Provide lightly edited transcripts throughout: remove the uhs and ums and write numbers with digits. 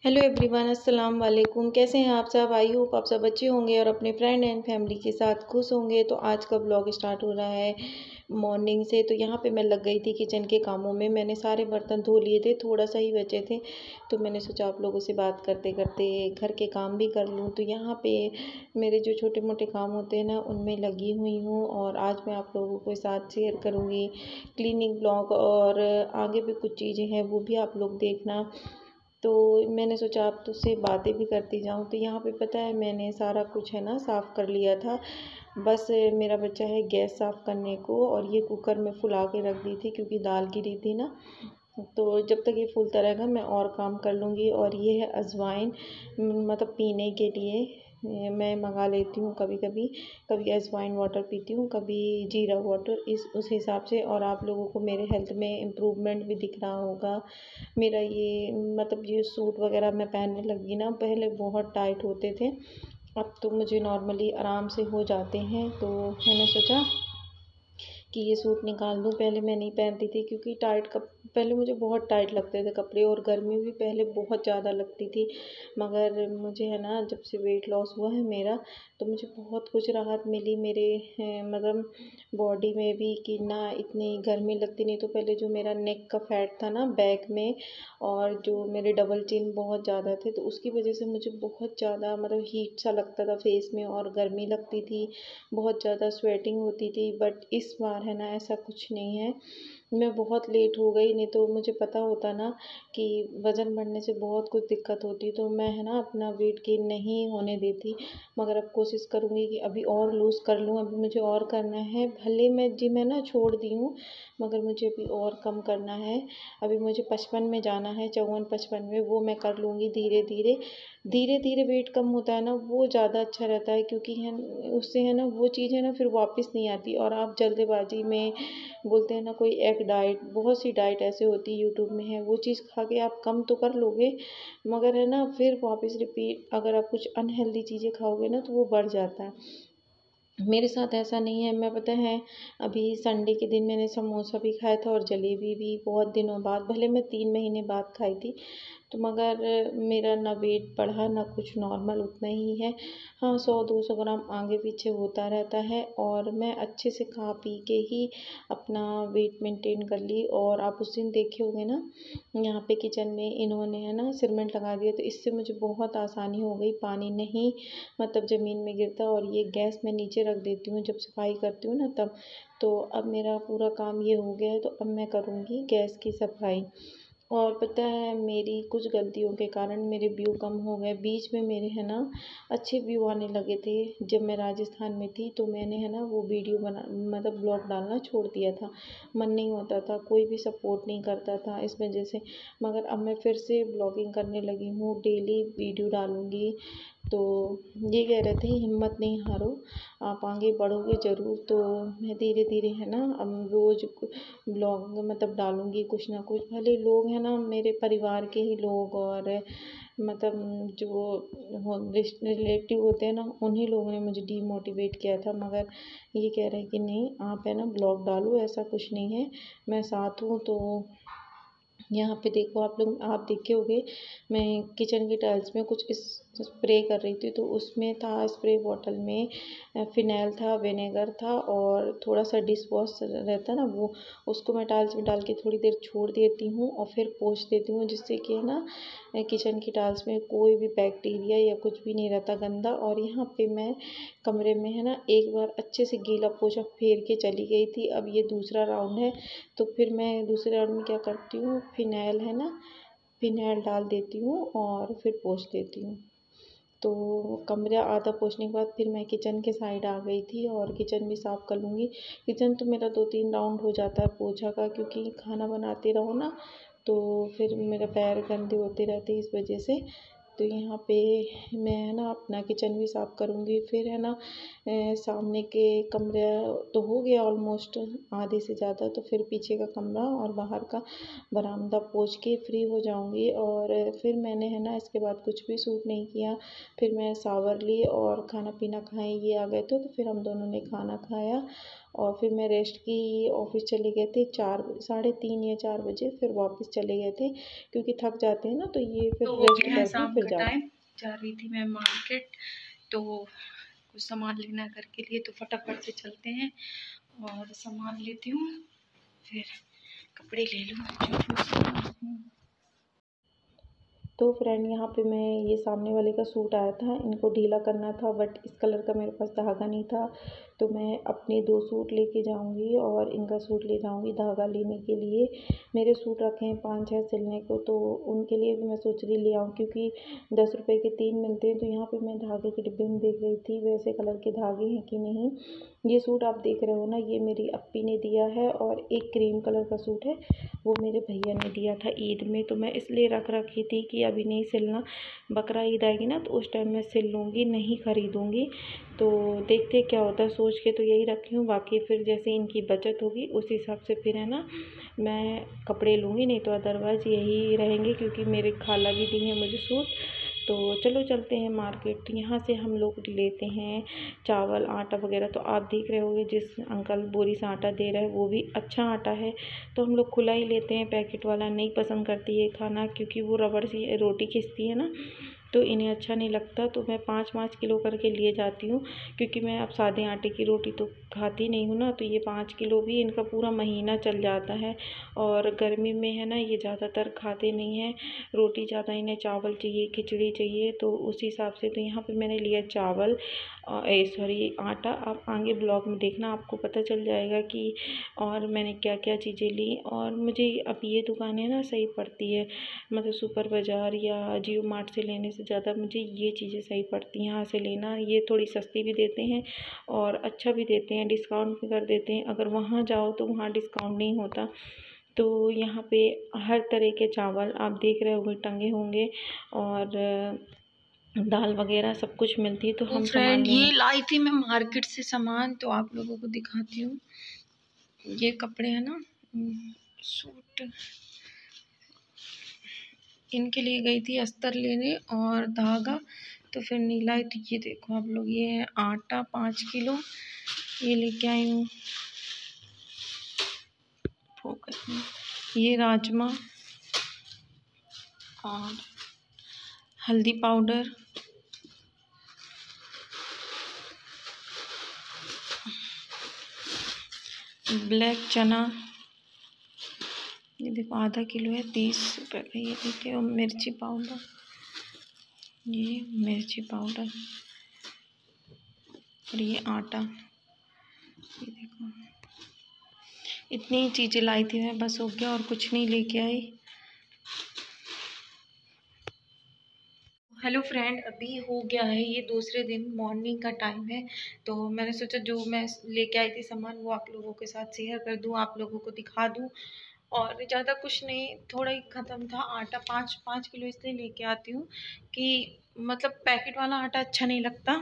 Hello everyone, अस्सलाम वालेकुम। कैसे हैं आप सब? आई होप आप सब अच्छे होंगे और अपने फ्रेंड एंड फैमिली के साथ खुश होंगे। तो आज का ब्लॉग स्टार्ट हो रहा है मॉर्निंग से। तो यहाँ पे मैं लग गई थी किचन के कामों में। मैंने सारे बर्तन धो लिए थे, थोड़ा सा ही बचे थे, तो मैंने सोचा आप लोगों से बात करते करते घर के काम भी कर लूँ। तो यहाँ पे मेरे जो छोटे मोटे काम होते हैं ना, उनमें लगी हुई हूँ और आज मैं आप लोगों के साथ शेयर करूँगी क्लीनिंग ब्लॉग। और आगे भी कुछ चीज़ें हैं, वो भी आप लोग देखना। तो मैंने सोचा आप तो से बातें भी करती जाऊँ। तो यहाँ पे पता है, मैंने सारा कुछ है ना साफ़ कर लिया था। बस मेरा बच्चा है गैस साफ़ करने को, और ये कुकर में फुला के रख दी थी क्योंकि दाल गिरी थी ना। तो जब तक ये फूलता रहेगा मैं और काम कर लूँगी। और ये है अजवाइन, मतलब पीने के लिए मैं मंगा लेती हूँ कभी कभी। कभी अजवाइन वाटर पीती हूँ, कभी जीरा वाटर, इस उस हिसाब से। और आप लोगों को मेरे हेल्थ में इम्प्रूवमेंट भी दिख रहा होगा। मेरा ये मतलब ये सूट वगैरह मैं पहनने लगी ना, पहले बहुत टाइट होते थे, अब तो मुझे नॉर्मली आराम से हो जाते हैं। तो मैंने सोचा कि ये सूट निकाल दूँ। पहले मैं नहीं पहनती थी क्योंकि पहले मुझे बहुत टाइट लगते थे कपड़े, और गर्मी भी पहले बहुत ज़्यादा लगती थी। मगर मुझे है ना, जब से वेट लॉस हुआ है मेरा, तो मुझे बहुत कुछ राहत मिली मेरे मतलब बॉडी में भी, कि ना इतनी गर्मी लगती। नहीं तो पहले जो मेरा नेक का फैट था ना बैक में, और जो मेरे डबल चिन बहुत ज़्यादा थे, तो उसकी वजह से मुझे बहुत ज़्यादा मतलब हीट सा लगता था फेस में, और गर्मी लगती थी, बहुत ज़्यादा स्वेटिंग होती थी। बट इस बार है ना, ऐसा कुछ नहीं है। मैं बहुत लेट हो गई, नहीं तो मुझे पता होता ना कि वज़न बढ़ने से बहुत कुछ दिक्कत होती, तो मैं है ना अपना वेट गेन नहीं होने देती। मगर अब कोशिश करूँगी कि अभी और लूज़ कर लूँ। अभी मुझे और करना है, भले मैं जिम है ना छोड़ दी हूँ, मगर मुझे अभी और कम करना है। अभी मुझे 55 में जाना है, 54-55 में, वो मैं कर लूँगी धीरे धीरे। धीरे धीरे वेट कम होता है ना, वो ज़्यादा अच्छा रहता है, क्योंकि है उससे है ना वो चीज़ है ना फिर वापस नहीं आती। और आप जल्दबाजी में बोलते हैं ना, कोई एक डाइट, बहुत सी डाइट ऐसे होती है यूट्यूब में है, वो चीज़ खा के आप कम तो कर लोगे, मगर है ना फिर वापस रिपीट अगर आप कुछ अनहेल्दी चीज़ें खाओगे ना, तो वो बढ़ जाता है। मेरे साथ ऐसा नहीं है। मैं पता है, अभी संडे के दिन मैंने समोसा भी खाया था और जलेबी भी, बहुत दिनों बाद, भले मैं 3 महीने बाद खाई थी। तो मगर मेरा ना वेट बढ़ा ना कुछ, नॉर्मल उतना ही है। हाँ, 100-200 ग्राम आगे पीछे होता रहता है, और मैं अच्छे से खा पी के ही अपना वेट मेंटेन कर ली। और आप उस दिन देखे होंगे ना, यहाँ पे किचन में इन्होंने है ना सीमेंट लगा दिया, तो इससे मुझे बहुत आसानी हो गई, पानी नहीं मतलब ज़मीन में गिरता। और ये गैस मैं नीचे रख देती हूँ जब सफाई करती हूँ ना तब। तो अब मेरा पूरा काम ये हो गया है, तो अब मैं करूँगी गैस की सफाई। और पता है, मेरी कुछ गलतियों के कारण मेरे व्यू कम हो गए। बीच में मेरे है ना अच्छे व्यू आने लगे थे, जब मैं राजस्थान में थी, तो मैंने है ना वो वीडियो बना मतलब ब्लॉग डालना छोड़ दिया था। मन नहीं होता था, कोई भी सपोर्ट नहीं करता था इस वजह से। मगर अब मैं फिर से ब्लॉगिंग करने लगी हूँ, डेली वीडियो डालूँगी। तो ये कह रहे थे, हिम्मत नहीं हारो, आप आगे बढ़ोगे ज़रूर। तो मैं धीरे धीरे है ना अब रोज़ ब्लॉग मतलब डालूँगी कुछ ना कुछ। भले लोग हैं ना मेरे परिवार के ही लोग, और मतलब जो रिलेटिव होते हैं ना, उन्हीं लोगों ने मुझे डीमोटिवेट किया था। मगर ये कह रहे हैं कि नहीं, आप है ना ब्लॉग डालो, ऐसा कुछ नहीं है, मैं साथ हूँ। तो यहाँ पे देखो, आप देखे होंगे, मैं किचन की टाइल्स में कुछ इस स्प्रे कर रही थी, तो उसमें था स्प्रे बॉटल में फिनाइल था, विनेगर था, और थोड़ा सा डिश वॉश रहता ना वो, उसको मैं टाइल्स में डाल के थोड़ी देर छोड़ देती हूँ और फिर पोंछ देती हूँ, जिससे कि है ना किचन की टाइल्स में कोई भी बैक्टीरिया या कुछ भी नहीं रहता गंदा। और यहाँ पे मैं कमरे में है ना एक बार अच्छे से गीला पोछा फेर के चली गई थी। अब ये दूसरा राउंड है, तो फिर मैं दूसरे राउंड में क्या करती हूँ, फिनाइल है ना, फिनाइल डाल देती हूँ और फिर पोंछ देती हूँ। तो कमरा आधा पोंछने के बाद फिर मैं किचन के साइड आ गई थी, और किचन भी साफ़ कर लूँगी। किचन तो मेरा 2-3 राउंड हो जाता है पोछा का, क्योंकि खाना बनाते रहो ना, तो फिर मेरा पैर गंदे होते रहते इस वजह से। तो यहाँ पे मैं है ना अपना किचन भी साफ़ करूँगी। फिर है ना सामने के कमरा तो हो गया ऑलमोस्ट आधे से ज़्यादा, तो फिर पीछे का कमरा और बाहर का बरामदा पोंछ के फ्री हो जाऊँगी। और फिर मैंने है ना इसके बाद कुछ भी शूट नहीं किया। फिर मैं शावर ली और खाना पीना खाए, ये आ गए थे, तो फिर हम दोनों ने खाना खाया। और फिर मैं रेस्ट की ऑफिस चले गए थे 3:30 या 4 बजे, फिर वापस चले गए थे क्योंकि थक जाते हैं ना, तो ये फिर तो हो रेस्ट गया है करके शाम फिर का जाते टाइम, जा रही थी मैं मार्केट, तो कुछ सामान लेना घर के लिए, तो फटाफट से चलते हैं और सामान लेती हूँ, फिर कपड़े ले लूँ। तो फ्रेंड यहाँ पे मैं ये सामने वाले का सूट आया था, इनको ढीला करना था बट इस कलर का मेरे पास धागा नहीं था, तो मैं अपने 2 सूट लेके जाऊंगी और इनका सूट ले जाऊंगी धागा लेने के लिए। मेरे सूट रखे हैं 5-6 सिलने को, तो उनके लिए भी मैं सोच रही ले आऊँ क्योंकि 10 रुपये के 3 मिलते हैं। तो यहाँ पे मैं धागे के डिब्बे में देख रही थी वैसे कलर के धागे हैं कि नहीं। ये सूट आप देख रहे हो ना, ये मेरी अप्पी ने दिया है और एक क्रीम कलर का सूट है वो मेरे भैया ने दिया था ईद में, तो मैं इसलिए रख रखी थी कि अभी नहीं सिलना, बकरा ईद आएगी ना तो उस टाइम मैं सिल लूँगी, नहीं ख़रीदूँगी। तो देखते क्या होता है, सोच के तो यही रखी हूँ, बाकी फिर जैसे इनकी बचत होगी उस हिसाब से फिर है ना मैं कपड़े लूँगी, नहीं तो अदरवाइज़ यही रहेंगे क्योंकि मेरे खाला भी दी हैं मुझे सूट। तो चलो चलते हैं मार्केट, यहाँ से हम लोग लेते हैं चावल आटा वगैरह। तो आप देख रहे होंगे जिस अंकल बोरी से आटा दे रहा है वो भी अच्छा आटा है, तो हम लोग खुला ही लेते हैं, पैकेट वाला नहीं पसंद करती है खाना क्योंकि वो रबड़ सी रोटी खिंचती है ना, तो इन्हें अच्छा नहीं लगता। तो मैं 5-5 किलो करके लिए जाती हूँ क्योंकि मैं अब सादे आटे की रोटी तो खाती नहीं हूँ ना, तो ये 5 किलो भी इनका पूरा महीना चल जाता है। और गर्मी में है ना ये ज़्यादातर खाते नहीं हैं रोटी, ज़्यादा इन्हें चावल चाहिए, खिचड़ी चाहिए, तो उस हिसाब से तो यहाँ पे मैंने लिया चावल सॉरी आटा। आप आगे ब्लॉग में देखना, आपको पता चल जाएगा कि और मैंने क्या क्या चीज़ें ली। और मुझे अब ये दुकानें ना सही पड़ती है, मतलब सुपर बाज़ार या जियो मार्ट से लेने से ज़्यादा मुझे ये चीज़ें सही पड़ती हैं यहाँ से लेना। ये थोड़ी सस्ती भी देते हैं और अच्छा भी देते हैं, डिस्काउंट भी कर देते हैं। अगर वहाँ जाओ तो वहाँ डिस्काउंट नहीं होता। तो यहाँ पे हर तरह के चावल आप देख रहे होंगे टंगे होंगे और दाल वगैरह सब कुछ मिलती है, तो तो हम सामान फ्रेंड लेने ये लाई थी मैं मार्केट से सामान, तो आप लोगों को दिखाती हूँ। ये कपड़े हैं ना, सूट, इनके लिए गई थी अस्तर लेने और धागा, तो फिर नहीं लाई। तो ये देखो आप लोग, ये है आटा 5 किलो ये लेके आई हूँ, फोकस में। ये राजमा और हल्दी पाउडर, ब्लैक चना, ये देखो आधा किलो है 30 रुपये का ये लेके। और मिर्ची पाउडर, ये मिर्ची पाउडर, और ये आटा, ये देखो इतनी चीज़ें लाई थी मैं, बस हो गया और कुछ नहीं लेके आई। हेलो फ्रेंड, अभी हो गया है ये दूसरे दिन, मॉर्निंग का टाइम है, तो मैंने सोचा जो मैं लेके आई थी सामान वो आप लोगों के साथ शेयर कर दूं, आप लोगों को दिखा दूं। और ज़्यादा कुछ नहीं, थोड़ा ही ख़त्म था आटा, 5-5 किलो इसलिए लेके आती हूँ कि मतलब पैकेट वाला आटा अच्छा नहीं लगता,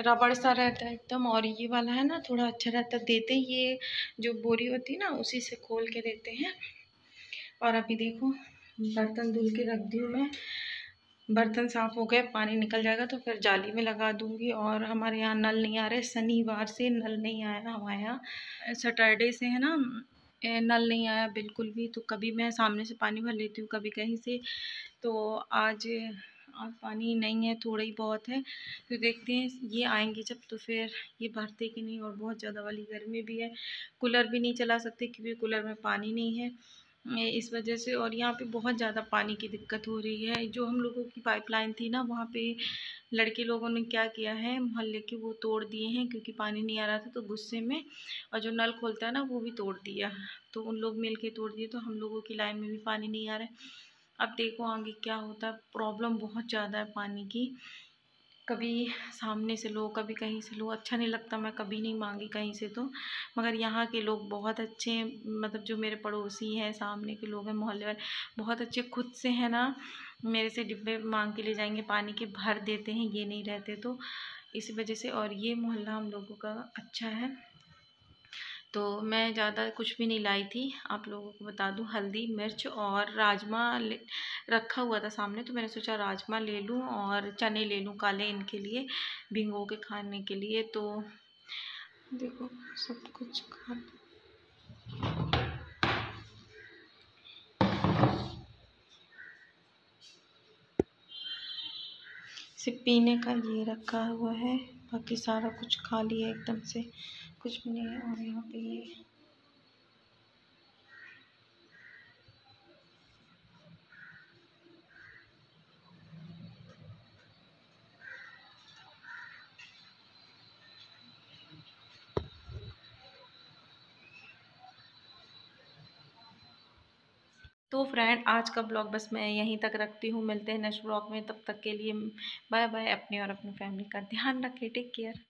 रबड़ सा रहता है एकदम, और ये वाला है ना थोड़ा अच्छा रहता, देते ये जो बोरी होती है ना उसी से खोल के देते हैं। और अभी देखो बर्तन धुल के रख दी हूँ मैं, बर्तन साफ़ हो गए, पानी निकल जाएगा तो फिर जाली में लगा दूँगी। और हमारे यहाँ नल नहीं आ रहे, शनिवार से नल नहीं आया हमारे यहाँ, सैटरडे से है ना नल नहीं आया बिल्कुल भी। तो कभी मैं सामने से पानी भर लेती हूँ, कभी कहीं से, तो आज पानी नहीं है, थोड़ा ही बहुत है। तो देखते हैं ये आएंगे जब तो फिर ये भरते कि नहीं। और बहुत ज़्यादा वाली गर्मी भी है, कूलर भी नहीं चला सकते क्योंकि कूलर में पानी नहीं है इस वजह से। और यहाँ पे बहुत ज़्यादा पानी की दिक्कत हो रही है। जो हम लोगों की पाइपलाइन थी ना, वहाँ पे लड़के लोगों ने क्या किया है मोहल्ले के, वो तोड़ दिए हैं क्योंकि पानी नहीं आ रहा था तो गुस्से में, और जो नल खोलता है ना वो भी तोड़ दिया, तो उन लोग मिल के तोड़ दिए, तो हम लोगों की लाइन में भी पानी नहीं आ रहा है। अब देखो आगे क्या होता है, प्रॉब्लम बहुत ज़्यादा है पानी की, कभी सामने से लो कभी कहीं से लो, अच्छा नहीं लगता। मैं कभी नहीं मांगी कहीं से तो, मगर यहाँ के लोग बहुत अच्छे हैं, मतलब जो मेरे पड़ोसी हैं, सामने के लोग हैं, मोहल्ले वाले बहुत अच्छे, खुद से है ना मेरे से डिब्बे मांग के ले जाएंगे पानी के, भर देते हैं ये नहीं रहते तो, इसी वजह से। और ये मोहल्ला हम लोगों का अच्छा है। तो मैं ज़्यादा कुछ भी नहीं लाई थी, आप लोगों को बता दूं, हल्दी मिर्च और राजमा रखा हुआ था सामने, तो मैंने सोचा राजमा ले लूं और चने ले लूं काले, इनके लिए भिगो के खाने के लिए। तो देखो सब कुछ खा। सिर्फ पीने का ये रखा हुआ है, बाकी सारा कुछ खा लिया एकदम से, कुछ भी नहीं है। और यहाँ पे ये तो फ्रेंड आज का ब्लॉग बस मैं यहीं तक रखती हूँ। मिलते हैं नेक्स्ट ब्लॉग में, तब तक के लिए बाय बाय। अपने और अपनी फैमिली का ध्यान रखें। Take care.